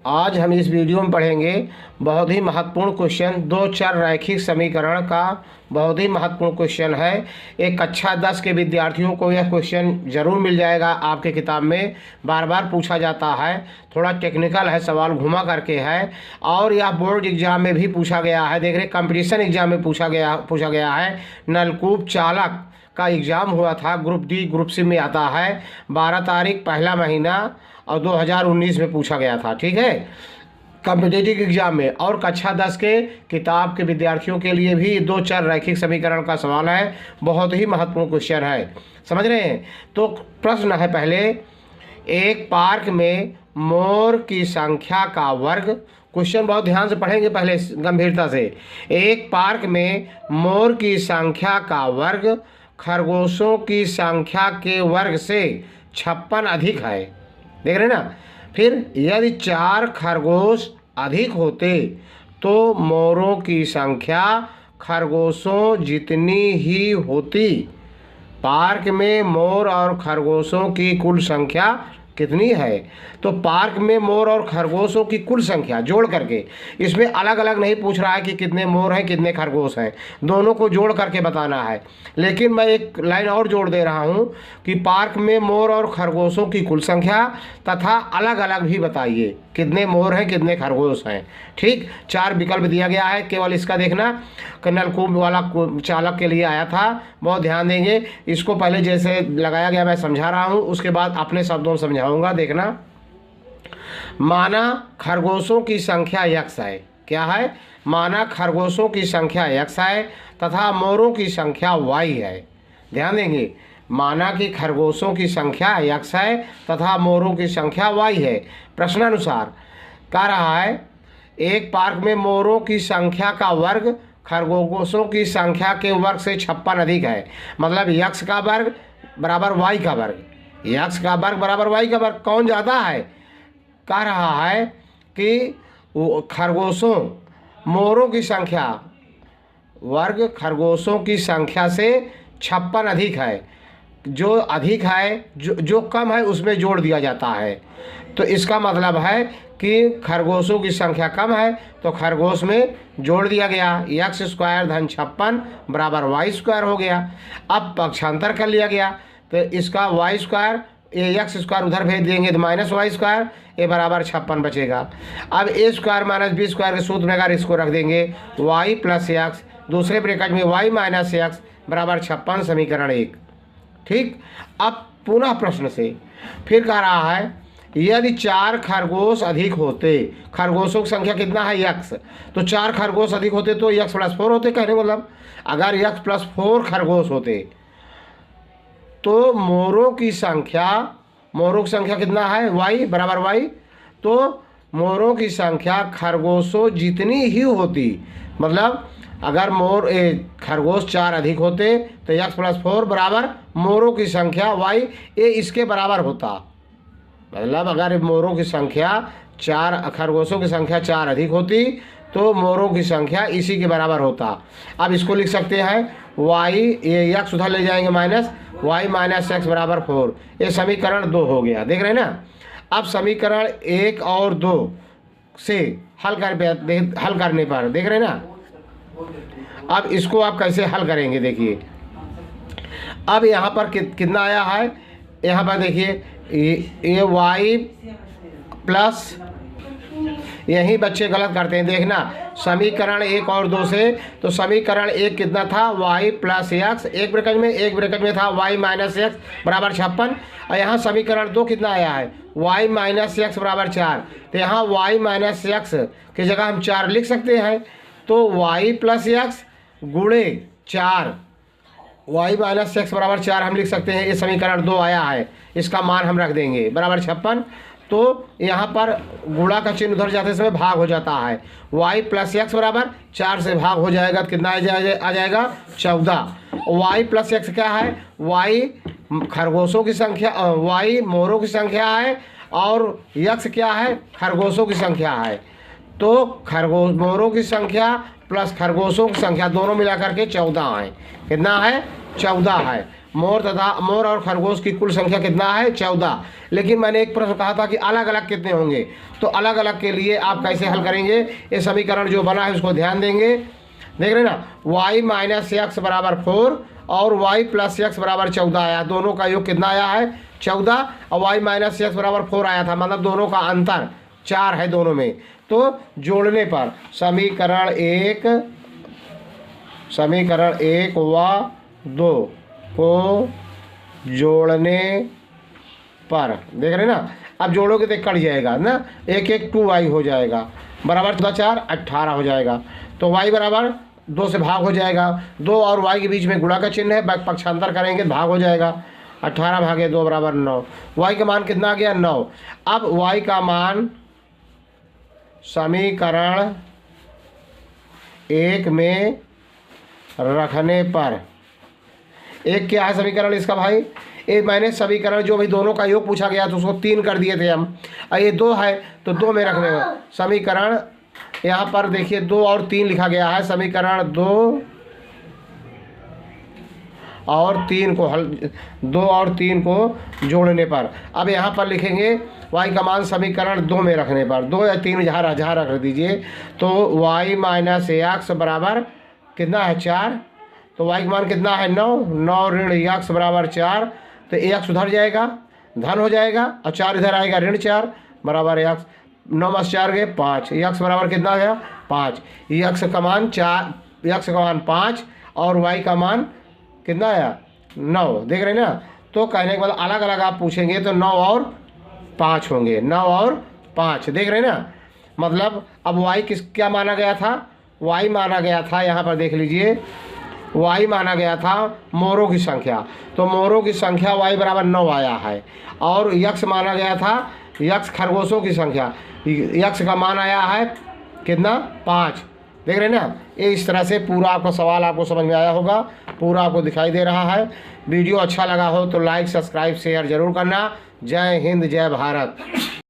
आज हम इस वीडियो में पढ़ेंगे बहुत ही महत्वपूर्ण क्वेश्चन, दो चर रैखिक समीकरण का बहुत ही महत्वपूर्ण क्वेश्चन है। एक कक्षा 10 के विद्यार्थियों को यह क्वेश्चन ज़रूर मिल जाएगा, आपके किताब में बार बार पूछा जाता है। थोड़ा टेक्निकल है, सवाल घुमा करके है और यह बोर्ड एग्जाम में भी पूछा गया है। देख रहे कंपटीशन एग्जाम में पूछा गया है। नलकूप चालक का एग्ज़ाम हुआ था, ग्रुप डी ग्रुप सी में आता है। 12 तारीख पहला महीना और 2019 में पूछा गया था। ठीक है, कॉम्पिटिटिव एग्जाम में। और कक्षा 10 के किताब के विद्यार्थियों के लिए भी दो चर रैखिक समीकरण का सवाल है, बहुत ही महत्वपूर्ण क्वेश्चन है। समझ रहे हैं? तो प्रश्न है पहले, एक पार्क में मोर की संख्या का वर्ग। क्वेश्चन बहुत ध्यान से पढ़ेंगे पहले गंभीरता से। एक पार्क में मोर की संख्या का वर्ग खरगोशों की संख्या के वर्ग से 56 अधिक है। देख रहे ना? फिर यदि 4 खरगोश अधिक होते तो मोरों की संख्या खरगोशों जितनी ही होती। पार्क में मोर और खरगोशों की कुल संख्या कितनी है? तो पार्क में मोर और खरगोशों की कुल संख्या जोड़ करके, इसमें अलग अलग नहीं पूछ रहा है कि कितने मोर हैं कितने खरगोश हैं, दोनों को जोड़ करके बताना है। लेकिन मैं एक लाइन और जोड़ दे रहा हूं कि पार्क में मोर और खरगोशों की कुल संख्या तथा अलग अलग भी बताइए कितने मोर हैं कितने खरगोश हैं। ठीक, 4 विकल्प दिया गया है, केवल इसका देखना। नलकूप वाला चालक के लिए आया था, बहुत ध्यान देंगे। इसको पहले जैसे लगाया गया मैं समझा रहा हूँ, उसके बाद अपने शब्दों में समझाऊंगा, देखना। माना खरगोशों की संख्या x है। क्या है? माना खरगोशों की संख्या x है तथा मोरों की संख्या y है। ध्यान देंगे, माना कि खरगोशों की संख्या x है तथा मोरों की संख्या y है। प्रश्नानुसार कह रहा है एक पार्क में मोरों की संख्या का वर्ग खरगोशों की संख्या के वर्ग से 56 अधिक है। मतलब x का वर्ग बराबर y का वर्ग, x का वर्ग बराबर y का वर्ग। कौन ज़्यादा है? कह रहा है कि खरगोशों मोरों की संख्या वर्ग खरगोशों की संख्या से 56 अधिक है। जो अधिक है, जो कम है उसमें जोड़ दिया जाता है। तो इसका मतलब है कि खरगोशों की संख्या कम है तो खरगोश में जोड़ दिया गया। x स्क्वायर धन 56 बराबर y स्क्वायर हो गया। अब पक्षांतर कर लिया गया तो इसका y स्क्वायर, ये x स्क्वायर उधर भेज देंगे तो माइनस वाई स्क्वायर, ये बराबर 56 बचेगा। अब a square minus B square के सूत्र में अगर इसको रख देंगे y प्लस एक्स, दूसरे ब्रैकेट में y माइनस एक्स बराबर 56, समीकरण 1। ठीक, अब पुनः प्रश्न से फिर कह रहा है यदि 4 खरगोश अधिक होते, खरगोशों की संख्या कितना है x, तो 4 खरगोश अधिक होते तो x प्लस 4 होते। कहने मतलब अगर x प्लस 4 खरगोश होते तो मोरों की संख्या कितना है? y बराबर y। तो मोरों की संख्या खरगोशों जितनी ही होती। मतलब अगर खरगोश 4 अधिक होते तो x प्लस 4 बराबर मोरों की संख्या y, ये इसके बराबर होता। मतलब अगर मोरों की संख्या 4, खरगोशों की संख्या 4 अधिक होती तो मोरों की संख्या इसी के बराबर होता। अब इसको लिख सकते हैं y, ये x उधर ले जाएंगे माइनस, y माइनस एक्स बराबर 4। ये समीकरण 2 हो गया। देख रहे हैं ना? अब समीकरण 1 और 2 से हल करने पर देख रहे हैं ना? अब इसको आप कैसे हल करेंगे देखिए। अब यहाँ पर कितना आया है? यहाँ पर देखिए ये y प्लस, यही बच्चे गलत करते हैं। देखना समीकरण 1 और 2 से, तो समीकरण 1 कितना था? y प्लस एक्स, एक ब्रैकेट में था y माइनस एक्स बराबर 56। और यहाँ समीकरण 2 कितना आया है? y माइनस एक्स बराबर 4। तो यहाँ y माइनस एक्स की जगह हम 4 लिख सकते हैं। तो y प्लस एक्स गुणे 4, y माइनस एक्स बराबर 4 हम लिख सकते हैं। ये समीकरण 2 आया है, इसका मान हम रख देंगे बराबर 56। तो यहाँ पर गुणा का चिन्ह उधर जाते समय भाग हो जाता है। y प्लस एक्स बराबर 4 से भाग हो जाएगा तो कितना आ जाएगा? 14। y प्लस एक्स क्या है? y खरगोशों की संख्या, y मोरों की संख्या है और x क्या है? खरगोशों की संख्या है। तो मोरों की संख्या प्लस खरगोशों की संख्या दोनों मिलाकर के 14 है। कितना है? 14 है। मोर और खरगोश की कुल संख्या कितना है 14। लेकिन मैंने एक प्रश्न कहा था कि अलग अलग कितने होंगे, तो अलग अलग के लिए आप कैसे हल करेंगे, ये समीकरण जो बना है उसको ध्यान देंगे। देख रहे ना, y माइनस एक्स बराबर 4 और y प्लस एक्स बराबर 14 आया, दोनों का योग कितना आया है 14, और y माइनस एक्स बराबर 4 आया था, मतलब दोनों का अंतर 4 है दोनों में। तो जोड़ने पर समीकरण एक व 2 को जोड़ने पर, देख रहे ना, अब जोड़ोगे तो कट जाएगा ना, 1 2y हो जाएगा बराबर 4 18 हो जाएगा। तो y बराबर 2 से भाग हो जाएगा, 2 और y के बीच में गुणा का चिन्ह है, पक्षांतर करेंगे भाग हो जाएगा, 18 भागे 2 बराबर 9। y का मान कितना आ गया 9। अब y का मान समीकरण 1 में रखने पर, एक क्या है समीकरण इसका भाई, एक मैंने समीकरण जो भाई दोनों का योग पूछा गया तो उसको 3 कर दिए थे हम, और ये 2 है तो 2 में रखने का समीकरण, यहाँ पर देखिए 2 और 3 लिखा गया है, समीकरण 2 और 3 को जोड़ने पर। अब यहाँ पर लिखेंगे y का मान समीकरण 2 में रखने पर, 2 या 3 जहाँ रख दीजिए, तो y माइनस एक्स बराबर कितना है 4, तो y का मान कितना है 9 ऋण एक्स बराबर 4, तो एक्स उधर जाएगा धन हो जाएगा और 4 इधर आएगा ऋण 4 बराबर एक्स, 9 + 4 गए 5, एक्स बराबर कितना गया 5, एक्स का मान 4, एक्स का मान 5 और y का कितना आया 9। देख रहे हैं ना, तो कहने के बाद अलग अलग आप पूछेंगे तो 9 और 5 होंगे, 9 और 5, देख रहे हैं ना। मतलब अब y क्या माना गया था, y माना गया था, यहाँ पर देख लीजिए y माना गया था मोरों की संख्या, तो मोरों की संख्या y बराबर 9 आया है, और यक्ष माना गया था यक्ष खरगोशों की संख्या, यक्ष का मान आया है कितना 5। देख रहे हैं ना, ये इस तरह से पूरा आपका सवाल आपको समझ में आया होगा, पूरा आपको दिखाई दे रहा है। वीडियो अच्छा लगा हो तो लाइक सब्सक्राइब शेयर जरूर करना। जय हिंद जय भारत।